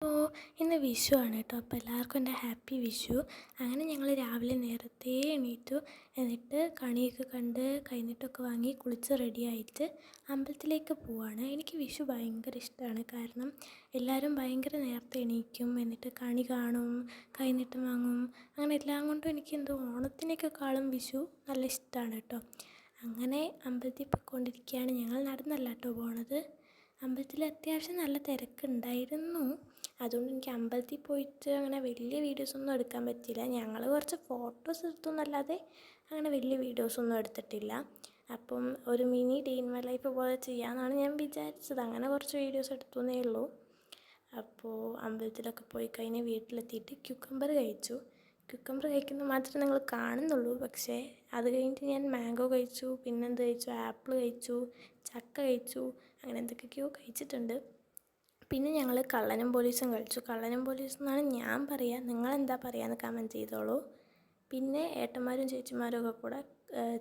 അപ്പോൾ ഇന്ന് വിഷു ആണ് കേട്ടോ. അപ്പോൾ എല്ലാവർക്കും എൻ്റെ ഹാപ്പി വിഷു. അങ്ങനെ ഞങ്ങൾ രാവിലെ നേരത്തെ എണീറ്റു. എന്നിട്ട് കണിയൊക്കെ കണ്ട് കൈനീട്ടമൊക്കെ വാങ്ങി കുളിച്ച് റെഡിയായിട്ട് അമ്പലത്തിലേക്ക് പോവാണ്. എനിക്ക് വിഷു ഭയങ്കര ഇഷ്ടമാണ്. കാരണം എല്ലാവരും ഭയങ്കര നേരത്തെ എണീക്കും, എന്നിട്ട് കണി കാണും, കൈനീട്ടം വാങ്ങും. അങ്ങനെ എല്ലാം കൊണ്ടും എനിക്ക് എന്തോ ഓണത്തിനേക്കാളും വിഷു നല്ല ഇഷ്ടമാണ് കേട്ടോ. അങ്ങനെ അമ്പലത്തിൽ പോയിക്കൊണ്ടിരിക്കുകയാണ്. ഞങ്ങൾ നടന്നല്ല കേട്ടോ പോണത്. അമ്പലത്തിൽ അത്യാവശ്യം നല്ല തിരക്കുണ്ടായിരുന്നു. അതുകൊണ്ട് എനിക്ക് അമ്പലത്തിൽ പോയിട്ട് അങ്ങനെ വലിയ വീഡിയോസൊന്നും എടുക്കാൻ പറ്റിയില്ല. ഞങ്ങൾ കുറച്ച് ഫോട്ടോസ് എടുത്തു എന്നല്ലാതെ അങ്ങനെ വലിയ വീഡിയോസൊന്നും എടുത്തിട്ടില്ല. അപ്പം ഒരു mini day in my life പോലെ ചെയ്യാമെന്നാണ് ഞാൻ വിചാരിച്ചത്. അങ്ങനെ കുറച്ച് വീഡിയോസ് എടുത്തു എന്നേ ഉള്ളൂ. അപ്പോൾ അമ്പലത്തിലൊക്കെ പോയി കഴിഞ്ഞ് വീട്ടിലെത്തിയിട്ട് ക്യുക്കമ്പർ കഴിച്ചു. ക്യുക്കമ്പർ കഴിക്കുന്നത് മാത്രമേ നിങ്ങൾ കാണുന്നുള്ളൂ. പക്ഷേ അത് കഴിഞ്ഞിട്ട് ഞാൻ മാംഗോ കഴിച്ചു, പിന്നെന്ത് കഴിച്ചു, ആപ്പിൾ കഴിച്ചു, ചക്ക കഴിച്ചു, അങ്ങനെ എന്തൊക്കെയൊക്കെയോ കഴിച്ചിട്ടുണ്ട്. പിന്നെ ഞങ്ങൾ കള്ളനും പോലീസും കളിച്ചു. കള്ളനും പോലീസും എന്നാണ് ഞാൻ പറയുക, നിങ്ങളെന്താ പറയുകയെന്ന് കമൻറ്റ് ചെയ്തോളൂ. പിന്നെ ഏട്ടന്മാരും ചേച്ചിമാരും ഒക്കെ കൂടെ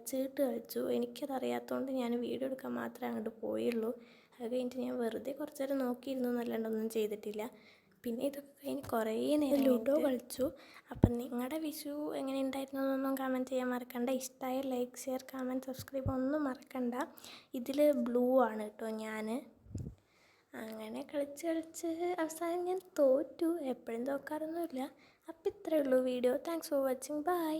ചീട്ട് കളിച്ചു. എനിക്കതറിയാത്തതുകൊണ്ട് ഞാൻ വീഡിയോ എടുക്കാൻ മാത്രമേ അങ്ങോട്ട് പോയുള്ളൂ. അത് കഴിഞ്ഞിട്ട് ഞാൻ വെറുതെ കുറച്ച് നേരം നോക്കിയിരുന്നു എന്നല്ലാണ്ടൊന്നും ചെയ്തിട്ടില്ല. പിന്നെ ഇതൊക്കെ കഴിഞ്ഞ് കുറേ നേരം ലുഡോ കളിച്ചു. അപ്പം നിങ്ങളുടെ വിഷു എങ്ങനെ ഉണ്ടായിരുന്നു എന്നൊന്നും കമൻറ്റ് ചെയ്യാൻ മറക്കണ്ട. ഇഷ്ടമായ ലൈക്ക്, ഷെയർ, കമൻറ്റ്, സബ്സ്ക്രൈബ് ഒന്നും മറക്കണ്ട. ഇതിൽ ബ്ലൂ ആണ് കേട്ടോ ഞാൻ. അങ്ങനെ കളിച്ച് അവസാനം ഞാൻ തോറ്റു. എപ്പോഴും തോക്കാറൊന്നുമില്ല. അപ്പോൾ ഇത്രയേ ഉള്ളൂ video. Thanks for watching. By.